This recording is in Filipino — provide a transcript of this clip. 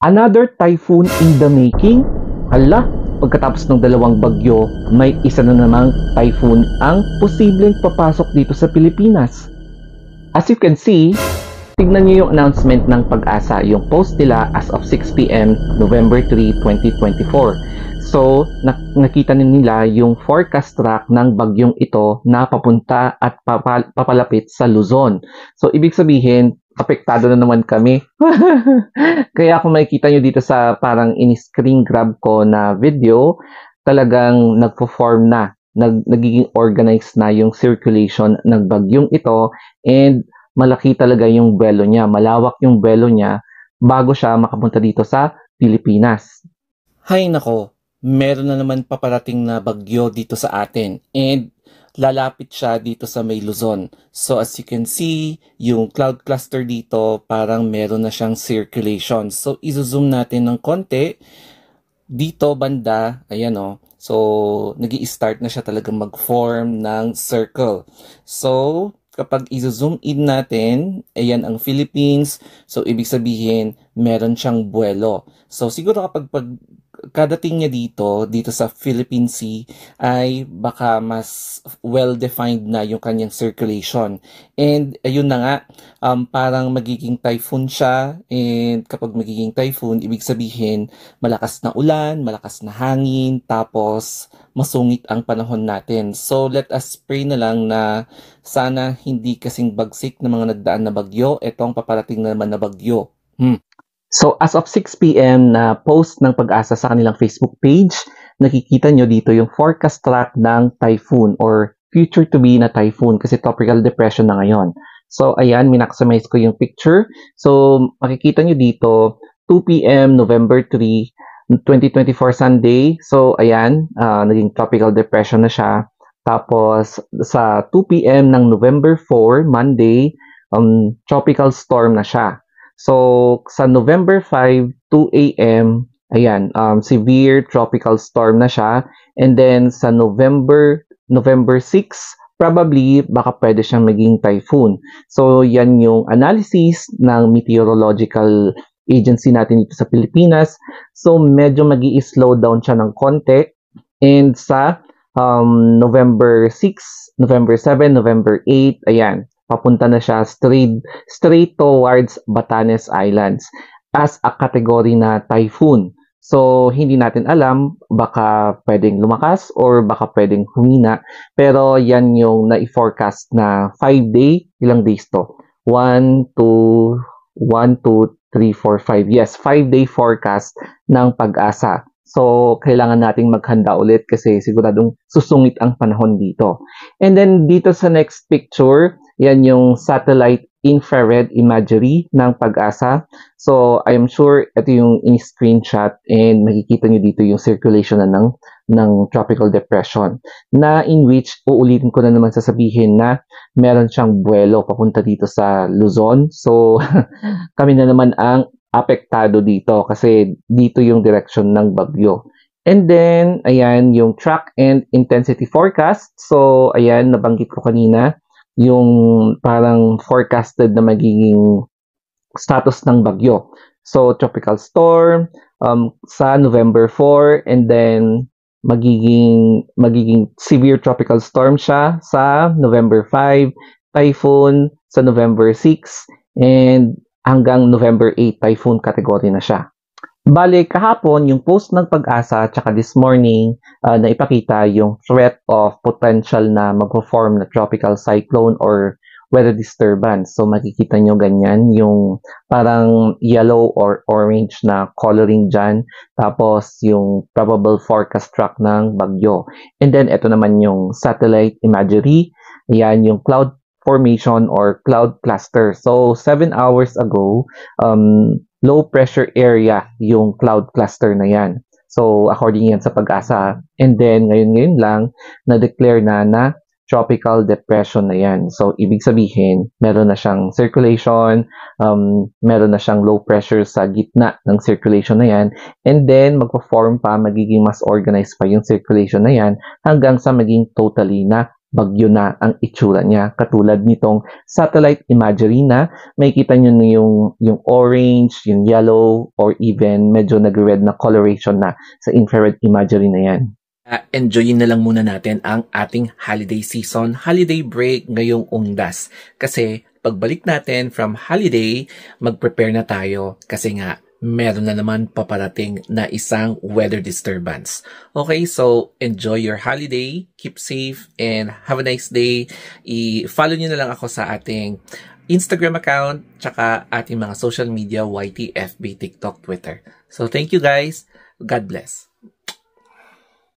Another typhoon in the making? Hala, pagkatapos ng dalawang bagyo, may isa na namang typhoon ang posibleng papasok dito sa Pilipinas. As you can see, tignan niyo yung announcement ng Pag-asa, yung post nila as of 6 p.m. November 3, 2024. So, nakita nila yung forecast track ng bagyong ito na papunta at papalapit sa Luzon. So, ibig sabihin, apektado na naman kami. Kaya kung makikita nyo dito sa parang in-screen grab ko na video, talagang nagpo-form na, nagiging organized na yung circulation ng bagyong ito, and malaki talaga yung buwelo niya, malawak yung buwelo niya bago siya makapunta dito sa Pilipinas. Hay nako, meron na naman paparating na bagyo dito sa atin and lalapit siya dito sa may Luzon. So as you can see, yung cloud cluster dito parang meron na siyang circulation. So izo-zoom natin ng konti. Dito banda, ayan o. So nag-i-start na siya talaga mag-form ng circle. So kapag i-zoom in natin, ayan ang Philippines. So ibig sabihin, meron siyang buwelo. So siguro kapag kadating niya dito sa Philippine Sea ay baka mas well-defined na yung kanyang circulation. And ayun na nga, parang magiging typhoon siya, and kapag magiging typhoon, ibig sabihin malakas na ulan, malakas na hangin, tapos masungit ang panahon natin. So let us pray na lang na sana hindi kasing bagsik ng mga nagdaan na bagyo, etong paparating na naman na bagyo. So as of 6 p.m. na post ng Pag-asa sa kanilang Facebook page, nakikita nyo dito yung forecast track ng typhoon or future to be na typhoon kasi tropical depression na ngayon. So ayan, minaximize ko yung picture. So makikita nyo dito 2 p.m. November 3, 2024 Sunday. So ayan, naging tropical depression na siya. Tapos sa 2 p.m. ng November 4, Monday, tropical storm na siya. So, sa November 5, 2 a.m., ayan, severe tropical storm na siya. And then, sa November 6, probably, baka pwede siyang maging typhoon. So, yan yung analysis ng meteorological agency natin dito sa Pilipinas. So, medyo mag-i-slow down siya ng konti. And sa November 6, November 7, November 8, ayan, papunta na siya straight towards Batanes Islands as a category na typhoon. So, hindi natin alam, baka pwedeng lumakas or baka pwedeng humina. Pero yan yung na-forecast na 5-day, ilang days to? 1, 2, 3, 4, 5. Yes, 5-day forecast ng Pag-asa. So, kailangan nating maghanda ulit kasi siguradong susungit ang panahon dito. And then, dito sa next picture, yan yung satellite infrared imagery ng Pag-asa. So, I'm sure ito yung in-screenshot and makikita nyo dito yung circulation na ng tropical depression na in which uulitin ko na naman sasabihin na meron siyang buwelo papunta dito sa Luzon. So, kami na naman ang apektado dito kasi dito yung direction ng bagyo. And then, ayan, yung track and intensity forecast. So, ayan, nabanggit ko kanina, yung parang forecasted na magiging status ng bagyo. So, tropical storm sa November 4, and then magiging severe tropical storm siya sa November 5, typhoon sa November 6, and hanggang November 8, typhoon category na siya. Bale, kahapon, yung post ng Pag-asa tsaka this morning na ipakita yung threat of potential na mag-form na tropical cyclone or weather disturbance. So, makikita nyo ganyan, yung parang yellow or orange na coloring dyan. Tapos, yung probable forecast track ng bagyo. And then, ito naman yung satellite imagery. Ayan, yung cloud formation or cloud cluster. So, 7 hours ago, low pressure area yung cloud cluster na yan. So, according yan sa Pag-asa. And then, ngayon lang, na-declare na tropical depression na yan. So, ibig sabihin, meron na siyang circulation, meron na siyang low pressure sa gitna ng circulation na yan, and then, magpo-form pa, magiging mas organized pa yung circulation na yan, hanggang sa maging totally na bagyo na ang itsura niya. Katulad nitong satellite imagery na makikita nyo na yung orange, yung yellow, or even medyo nag-red na coloration na sa infrared imagery na yan. Enjoyin na lang muna natin ang ating holiday season, holiday break ngayong undas. Kasi pagbalik natin from holiday, mag-prepare na tayo kasi nga meron na naman paparating na isang weather disturbance. Okay, so enjoy your holiday, keep safe, and have a nice day. I-follow nyo na lang ako sa ating Instagram account, tsaka ating mga social media, YT, FB, TikTok, Twitter. So thank you guys. God bless.